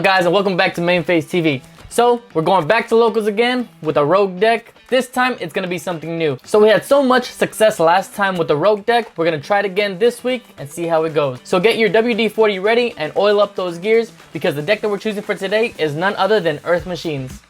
guys, and welcome back to Main Phase TV. So we're going back to locals again with a rogue deck. This time it's gonna be something new. So we had so much success last time with the rogue deck. We're gonna try it again this week and see how it goes. So get your WD-40 ready and oil up those gears, because the deck that we're choosing for today is none other than Earth Machines.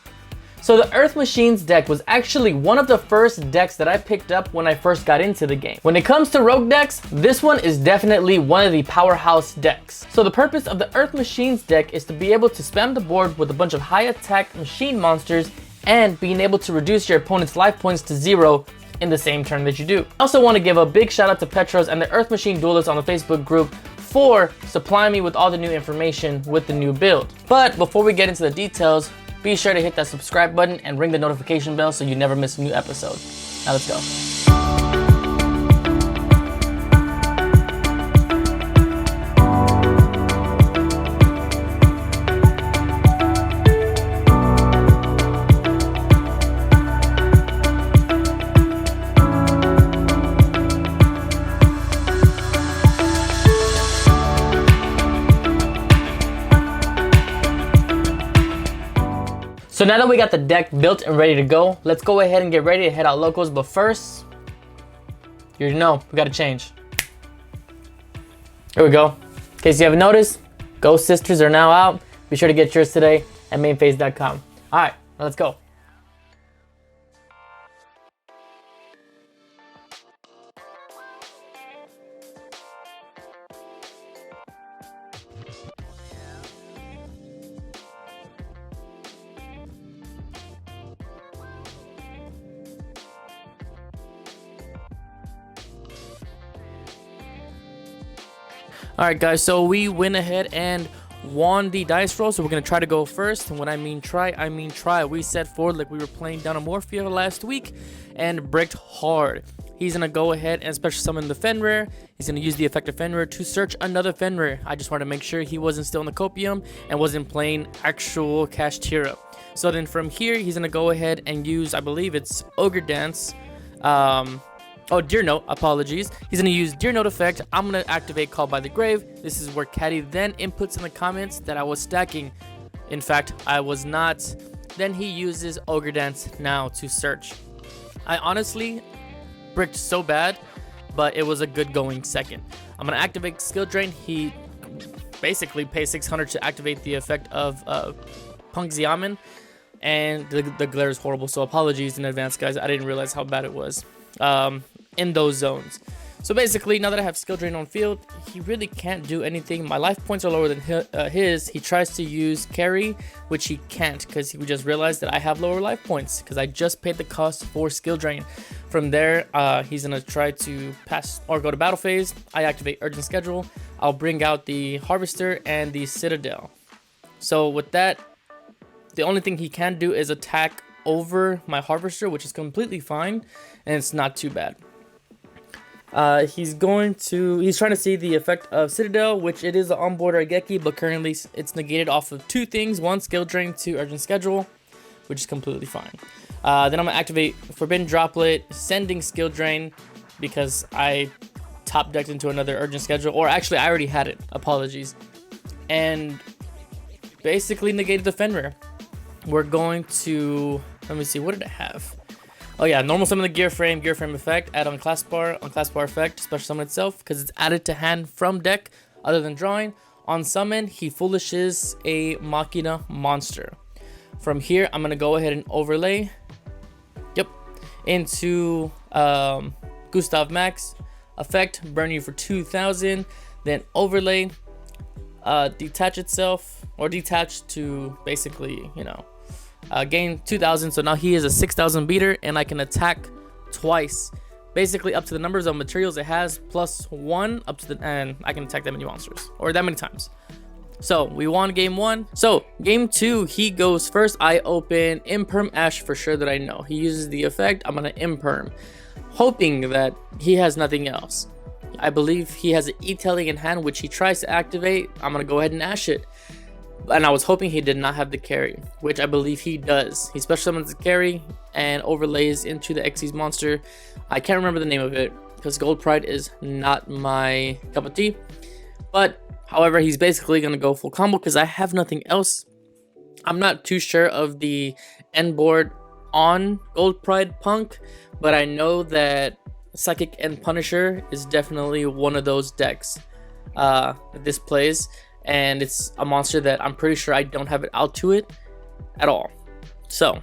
So the Earth Machines deck was actually one of the first decks that I picked up when I first got into the game. When it comes to rogue decks, this one is definitely one of the powerhouse decks. So the purpose of the Earth Machines deck is to be able to spam the board with a bunch of high attack machine monsters and being able to reduce your opponent's life points to 0 in the same turn that you do. I also want to give a big shout out to Petros and the Earth Machine Duelists on the Facebook group for supplying me with all the new information with the new build. But before we get into the details, be sure to hit that subscribe button and ring the notification bell so you never miss a new episode. Now let's go. So now that we got the deck built and ready to go, let's go ahead and get ready to head out locals. But first, you already know, we gotta change. Here we go. In case you haven't noticed, Ghost Sisters are now out. Be sure to get yours today at mainphase.com. All right, now let's go. Alright guys, so we went ahead and won the dice roll, so we're going to try to go first. And when I mean try, I mean try. We set forward like we were playing Dunamorphia last week and bricked hard. He's going to go ahead and special summon the Fenrir. He's going to use the effect of Fenrir to search another Fenrir. I just wanted to make sure he wasn't still in the Copium and wasn't playing actual Kashtira. So then from here, he's going to go ahead and use, I believe it's Ogre Dance. Deer Note, apologies. He's going to use Deer Note effect. I'm going to activate Call by the Grave. This is where Caddy then inputs in the comments that I was stacking. In fact, I was not. Then he uses Ogre Dance now to search. I honestly bricked so bad, but it was a good going second. I'm going to activate Skill Drain. He basically pays 600 to activate the effect of Punk Xiamen. And the glare is horrible, so apologies in advance, guys. I didn't realize how bad it was. In those zones. So basically, now that I have Skill Drain on field, he really can't do anything. My life points are lower than his. He tries to use Carry, which he can't because he just realized that I have lower life points because I just paid the cost for Skill Drain. From there, he's going to try to pass or go to battle phase. I activate Urgent Schedule. I'll bring out the Harvester and the Citadel. So with that, the only thing he can do is attack over my Harvester, which is completely fine, and it's not too bad. He's trying to see the effect of Citadel, which it is an onboard Argeki, but currently it's negated off of two things. One, Skill Drain, two, Urgent Schedule, which is completely fine. Then I'm going to activate Forbidden Droplet, sending Skill Drain, because I top decked into another Urgent Schedule, or actually I already had it, apologies, and basically negated the Fenrir. We're going to, let me see, what did I have? Oh yeah, normal summon the gear frame effect, add on class bar effect, special summon itself, because it's added to hand from deck, other than drawing. On summon, he foolishes a Machina monster. From here, I'm going to go ahead and overlay, into Gustav Max, effect, burn you for 2,000, then overlay, detach itself, or detach to basically, gain 2,000. So now he is a 6,000 beater, and I can attack twice, basically up to the numbers of materials it has +1 up to and I can attack that many monsters or that many times. So we won game 1. So game 2, he goes first. I open Imperm Ash for sure that I know. He uses the effect. I'm gonna Imperm, hoping that he has nothing else. I believe he has an E-Telling in hand, which he tries to activate. I'm gonna go ahead and Ash it. And I was hoping he did not have the carry, which I believe he does. He special summons the carry and overlays into the Xyz monster. I can't remember the name of it because Gold Pride is not my cup of tea. But however, he's basically going to go full combo because I have nothing else I'm not too sure of the end board on Gold Pride Punk, but I know that Psychic and Punisher is definitely one of those decks that this plays, and it's a monster that I'm pretty sure I don't have it out to it at all. So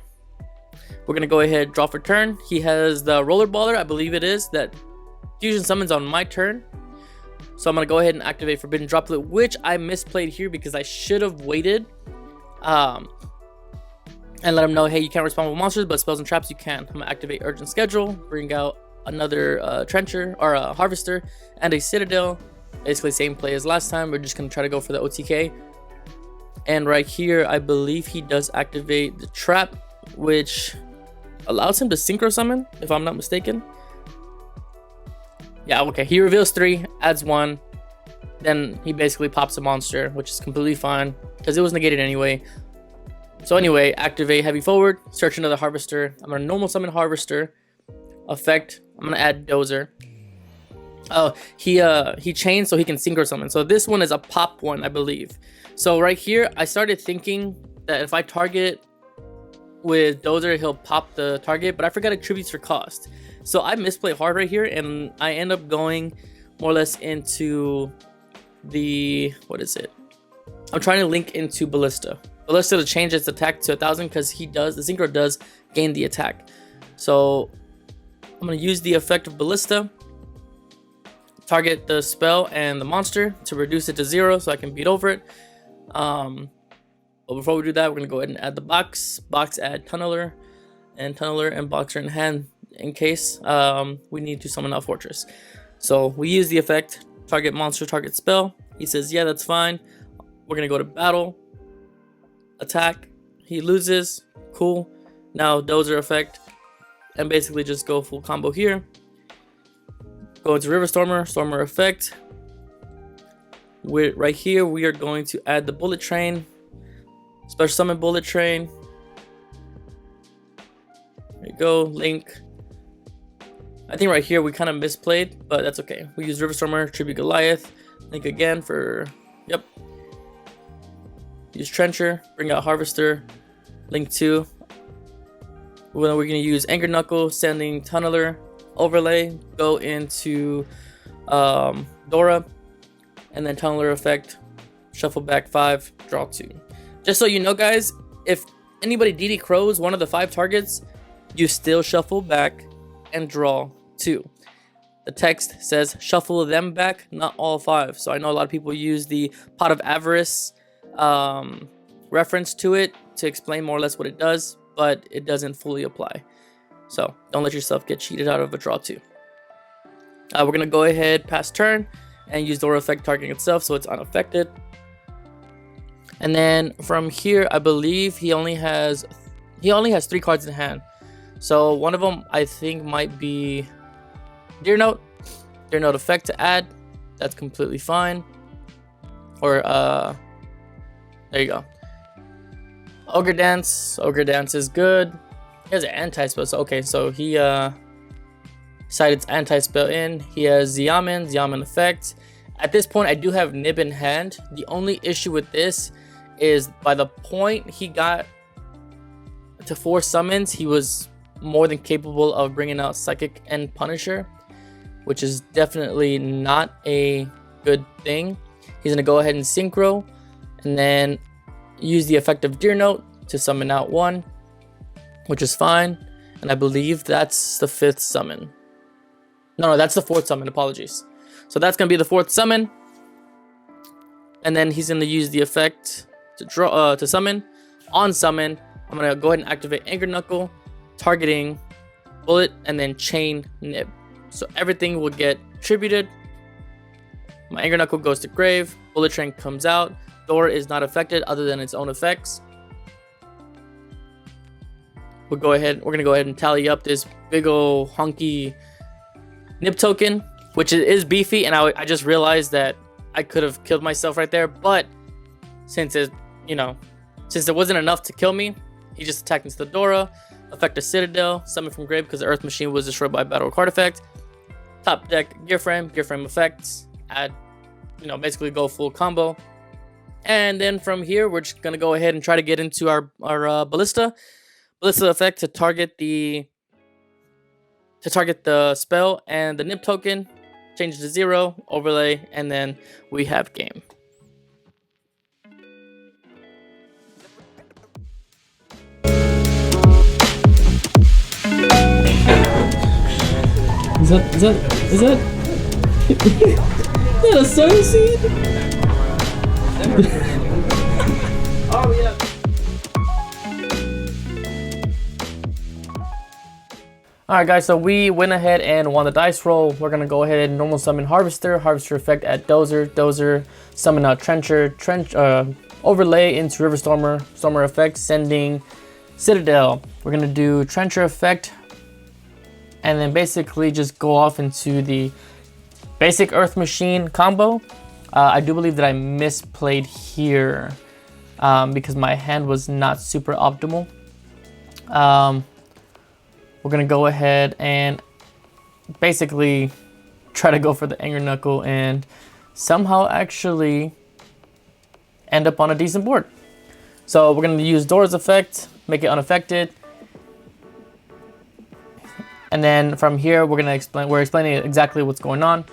we're gonna go ahead, draw for turn. He has the Rollerballer, I believe it is, that fusion summons on my turn. So I'm gonna go ahead and activate Forbidden Droplet, which I misplayed here because I should have waited and let him know, hey, you can't respond with monsters, but spells and traps you can. I'm gonna activate Urgent Schedule, bring out another Trencher or a Harvester and a Citadel. Basically same play as last time. We're just gonna try to go for the OTK. And right here, I believe he does activate the trap, which allows him to synchro summon, if I'm not mistaken. Yeah, okay, he reveals 3, adds 1, then he basically pops a monster, which is completely fine because it was negated anyway. So anyway, activate Heavy Forward, search another Harvester. I'm gonna normal summon Harvester. Effect, I'm gonna add Dozer. Oh, he chains so he can synchro summon. So this one is a pop one, I believe. So right here, I started thinking that if I target with Dozer, he'll pop the target, but I forgot attributes for cost. So I misplay hard right here, and I end up going more or less into the, what is it? I'm trying to link into Ballista. Ballista to change its attack to 1,000 because he does, the synchro does gain the attack. So I'm going to use the effect of Ballista, target the spell and the monster to reduce it to 0 so I can beat over it. But before we do that, we're going to go ahead and add the box. Box, add Tunneler, and Boxer in hand in case we need to summon out Fortress. So we use the effect, target monster, target spell. He says, yeah, that's fine. We're going to go to battle, attack. He loses. Cool. Now Dozer effect, and basically just go full combo here. Go into River Stormer effect. Right here, we are going to add the Bullet Train. Special summon Bullet Train. There you go, Link. I think right here we kind of misplayed, but that's okay. We use River Stormer, tribute Goliath. Link again for, yep. Use Trencher, bring out Harvester, Link 2. We're going to use Anger Knuckle, sending Tunneler, overlay, go into Dora, and then Tunneler effect, shuffle back 5, draw 2. Just so you know, guys, if anybody DD Crows one of the 5 targets, you still shuffle back and draw 2. The text says shuffle them back, not all 5. So I know a lot of people use the Pot of Avarice reference to it to explain more or less what it does, but it doesn't fully apply. So don't let yourself get cheated out of a draw 2. We're going to go ahead past turn and use Dora effect targeting itself so it's unaffected. And then from here, I believe he only has 3 cards in hand. So one of them I think might be Deer Note effect to add. That's completely fine. Or there you go. Ogre Dance is good. He has an anti-spell, so okay, so he decided its anti-spell in. He has Xiamen effect. At this point, I do have Nib in hand. The only issue with this is by the point he got to 4 summons, he was more than capable of bringing out Psychic and Punisher, which is definitely not a good thing. He's going to go ahead and Synchro, and then use the effect of Deer Note to summon out 1, which is fine. And I believe that's the 5th summon. No, that's the 4th summon, apologies. So that's going to be the 4th summon. And then he's going to use the effect to draw to summon. On summon, I'm going to go ahead and activate Anger Knuckle, targeting Bullet, and then chain Nib. So everything will get tributed. My Anger Knuckle goes to grave. Bullet Train comes out. Door is not affected other than its own effects. We're gonna go ahead and tally up this big ol' hunky Nib token, which is beefy, and I just realized that I could have killed myself right there, but since there wasn't enough to kill me, he just attacked into the Dora, affect a Citadel, summon from grave because the Earth Machine was destroyed by a battle card effect. Top deck Gear Frame effects, add, basically go full combo. And then from here, we're just gonna go ahead and try to get into our ballista effect to target the spell, and the nip token, change it to 0, overlay, and then we have game. Is that a sun seed? Oh yeah. Alright guys, so we went ahead and won the dice roll. We're gonna go ahead and normal summon Harvester effect at Dozer, summon out Trencher, overlay into River Stormer effect, sending Citadel. We're gonna do Trencher effect, and then basically just go off into the basic Earth Machine combo. I do believe that I misplayed here because my hand was not super optimal. We're gonna go ahead and basically try to go for the Anger Knuckle and somehow actually end up on a decent board. So we're gonna use Dora's effect, make it unaffected. And then from here, we're explaining exactly what's going on,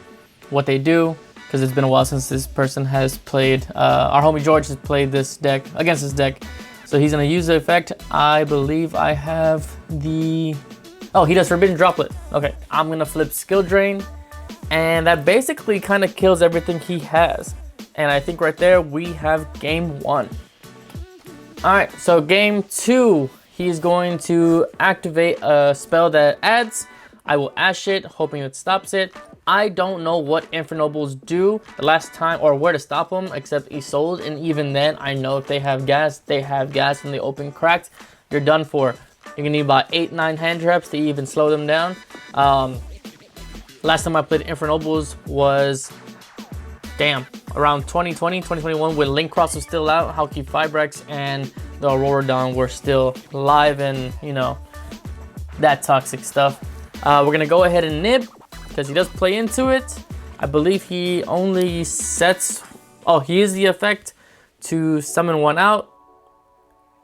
what they do, because it's been a while since this person has played, our homie George has played this deck, against this deck. So he's gonna use the effect. I believe I have the, oh, he does Forbidden Droplet. Okay, I'm gonna flip Skill Drain, and that basically kind of kills everything he has. And I think right there, we have game 1. All right, so game 2, he's going to activate a spell that adds. I will Ash it, hoping it stops it. I don't know what Infernobles do the last time or where to stop them, except Isolde, and even then, I know if they have gas, and they open cracked, you're done for. You're gonna need about 8-9 hand traps to even slow them down. Last time I played Infernobles was, around 2020, 2021, when Link Cross was still out, Halki Fibrex and the Aurora Dawn were still live, and you know, that toxic stuff. We're gonna go ahead and nib, because he does play into it. I believe he only sets, oh, he used the effect to summon one out,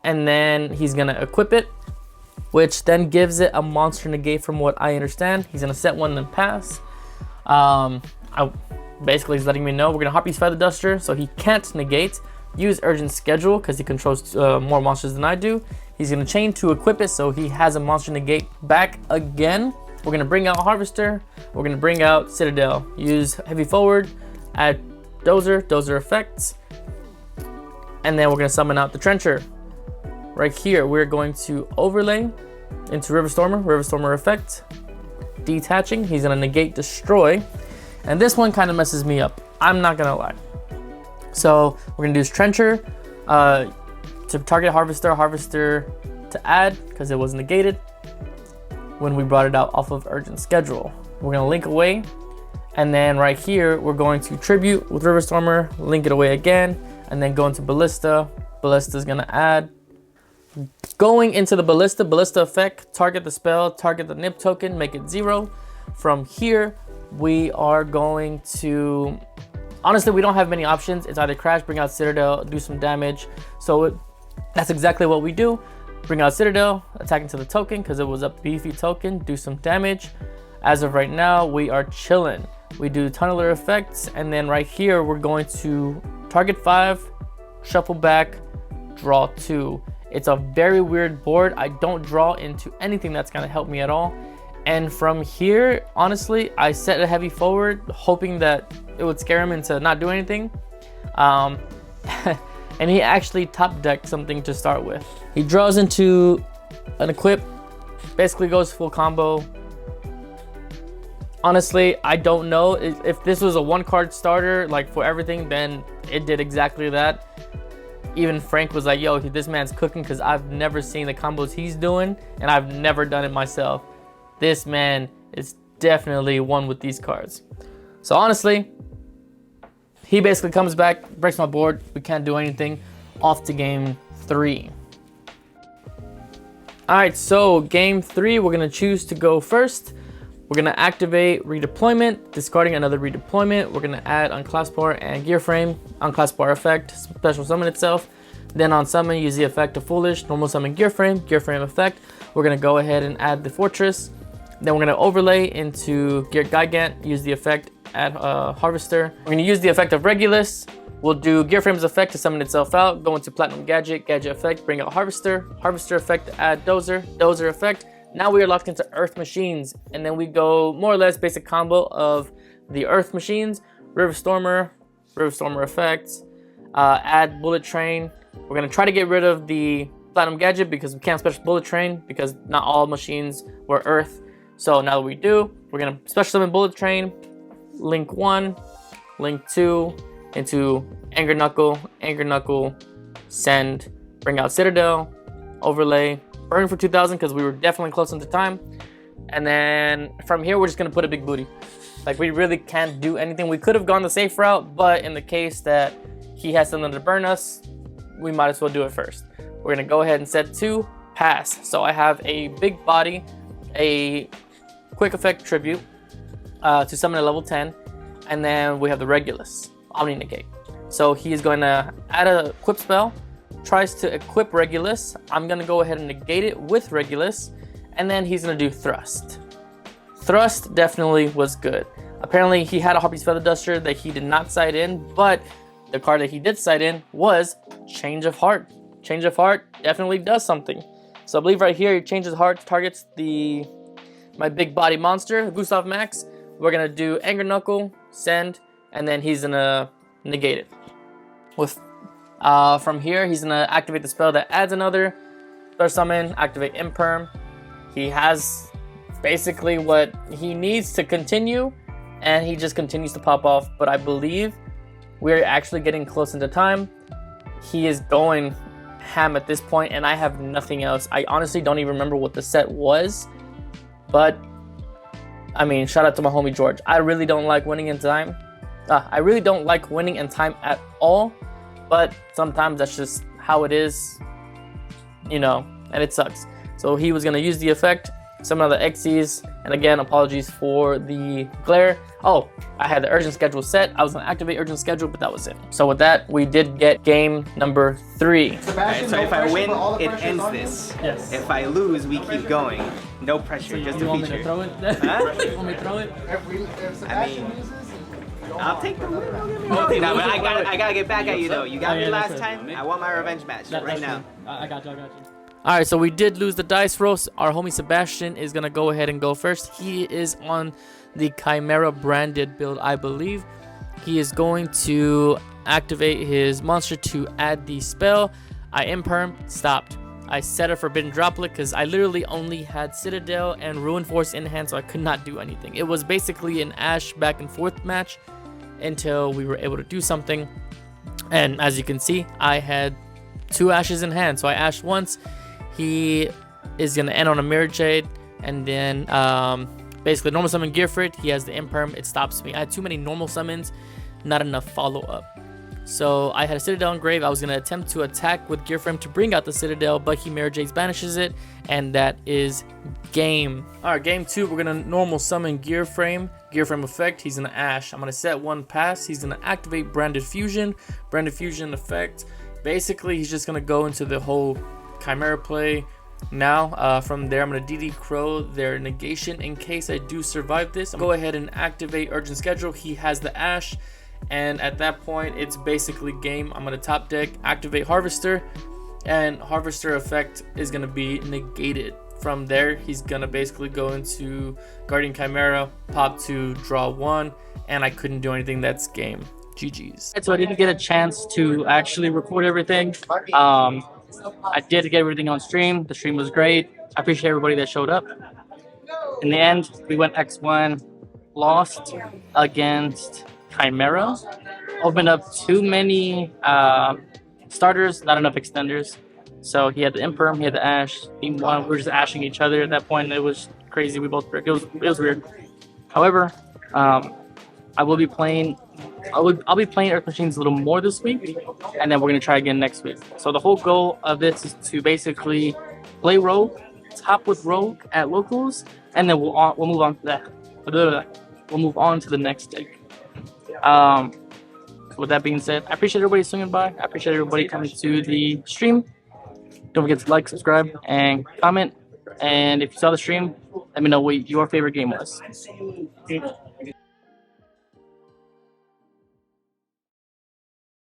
and then he's gonna equip it, which then gives it a monster negate from what I understand. He's gonna set one and pass. Basically he's letting me know we're gonna Harpy's Feather Duster, so he can't negate. Use Urgent Schedule, because he controls more monsters than I do. He's gonna chain to equip it, so he has a monster negate back again. We're gonna bring out Harvester. We're gonna bring out Citadel. Use Heavy Forward, add Dozer effects, and then we're gonna summon out the Trencher. Right here, we're going to overlay into River Stormer effect, detaching. He's gonna negate Destroy, and this one kind of messes me up, I'm not gonna lie. So we're gonna do Trencher to target Harvester to add, because it was negated when we brought it out off of Urgent Schedule. We're gonna link away, and then right here, we're going to Tribute with River Stormer, link it away again, and then go into Ballista. Ballista's gonna add. Going into the Ballista effect, target the spell, target the nip token, make it 0. From here, we are going to, honestly, we don't have many options. It's either Crash, bring out Citadel, do some damage. So that's exactly what we do. Bring out Citadel, attack into the token because it was a beefy token, do some damage. As of right now, we are chilling. We do Tunneler effects, and then right here, we're going to target 5, shuffle back, draw 2. It's a very weird board. I don't draw into anything that's gonna help me at all. And from here, honestly, I set a Heavy Forward, hoping that it would scare him into not doing anything. And he actually top decked something to start with. He draws into an equip, basically goes full combo. Honestly, I don't know if this was a 1-card starter, like for everything, then it did exactly that. Even Frank was like, yo, this man's cooking, because I've never seen the combos he's doing, and I've never done it myself. This man is definitely one with these cards. So honestly, he basically comes back, breaks my board. We can't do anything. Off to game 3. All right, so game 3, we're gonna choose to go first. We're gonna activate redeployment, discarding another redeployment. We're gonna add unclass bar and gear frame, unclass bar effect, special summon itself. Then on summon, use the effect of foolish, normal summon gear frame effect. We're gonna go ahead and add the fortress. Then we're gonna overlay into gear gigant, use the effect, add harvester. We're gonna use the effect of Regulus. We'll do gear frame's effect to summon itself out, go into platinum gadget effect, bring out harvester effect, add dozer effect. Now we are locked into earth machines, and then we go more or less basic combo of the earth machines, river stormer effects, add bullet train. We're gonna try to get rid of the platinum gadget because we can't special bullet train because not all machines were earth. So now that we do, we're gonna special summon bullet train, link 1, link 2, into Anger Knuckle, send, bring out Citadel, overlay, burn for 2000 because we were definitely close into time. And then from here, we're just gonna put a big booty. Like, we really can't do anything. We could have gone the safe route, but in the case that he has something to burn us, we might as well do it first. We're gonna go ahead and set to pass. So I have a big body, a quick effect tribute to summon a level 10, and then we have the Regulus. Omni negate. So he's going to add a equip spell, tries to equip Regulus. I'm going to go ahead and negate it with Regulus, and then he's going to do thrust. Thrust definitely was good. Apparently he had a Harpy's Feather Duster that he did not sight in, but the card that he did sight in was Change of Heart. Change of Heart definitely does something. So I believe right here, he changes heart, targets my big body monster, Gustav Max. We're going to do Anger Knuckle, send, and then he's gonna negate it. With from here, he's gonna activate the spell that adds another Star Summon, activate Imperm. He has basically what he needs to continue, and he just continues to pop off. But I believe we're actually getting close into time. He is going ham at this point, and I have nothing else. I honestly don't even remember what the set was, but I mean, shout out to my homie George. I really don't like winning in time. I really don't like winning in time at all, but sometimes that's just how it is, you know, and it sucks. So he was going to use the effect, some of the Xyz, and again, apologies for the glare. Oh, I had the urgent schedule set. I was going to activate urgent schedule, but that was it. So with that, we did get game number 3. Right, so if I win, it ends this. Yes. If I lose, we keep going. No pressure, So just you a want feature. me to throw it? Huh? You want me to throw it? I mean, I'll take the win. No, but I gotta get back at you though. You got me last time. I want my revenge match right now. I got you. Alright, so we did lose the dice rolls. Our homie Sebastian is gonna go ahead and go first. He is on the Chimera branded build, I believe. He is going to activate his monster to add the spell. I imperm, stopped. I set a Forbidden Droplet because I literally only had Citadel and Ruin Force in hand, so I could not do anything. It was basically an Ash back and forth match until we were able to do something. And as you can see, I had 2 Ashes in hand, so I Ashed once. He is going to end on a Mirror Jade, and then basically normal summon Gearfrit. He has the Imperm, it stops me. I had too many normal summons, not enough follow-up. So I had a Citadel in grave. I was going to attempt to attack with Gear Frame to bring out the Citadel, but he Mirror Jades banishes it, and that is game. Alright, game 2, we're going to normal summon Gear Frame effect. He's going to Ash. I'm going to set 1 pass. He's going to activate Branded Fusion effect. Basically, he's just going to go into the whole Chimera play. Now, from there, I'm going to DD Crow their negation in case I do survive this. Go ahead and activate Urgent Schedule. He has the Ash. And at that point, it's basically game. I'm going to top deck, activate Harvester, and Harvester effect is going to be negated. From there, he's going to basically go into Guardian Chimera, pop 2, draw 1, and I couldn't do anything. That's game. GG's. So I didn't get a chance to actually record everything. I did get everything on stream. The stream was great. I appreciate everybody that showed up. In the end, we went X1, lost against Chimera, opened up too many starters, not enough extenders. So he had the Imperm, he had the Ash. We were just ashing each other at that point. It was crazy. We both bricked. It was weird. However, I will be playing. I'll be playing Earth Machines a little more this week, and then we're gonna try again next week. So the whole goal of this is to basically play Rogue, top with Rogue at locals, and then we'll move on to that. we'll move on to the next deck. With that being said, I appreciate everybody swinging by. I appreciate everybody coming to the stream. Don't forget to like, subscribe, and comment. And if you saw the stream, let me know what your favorite game was.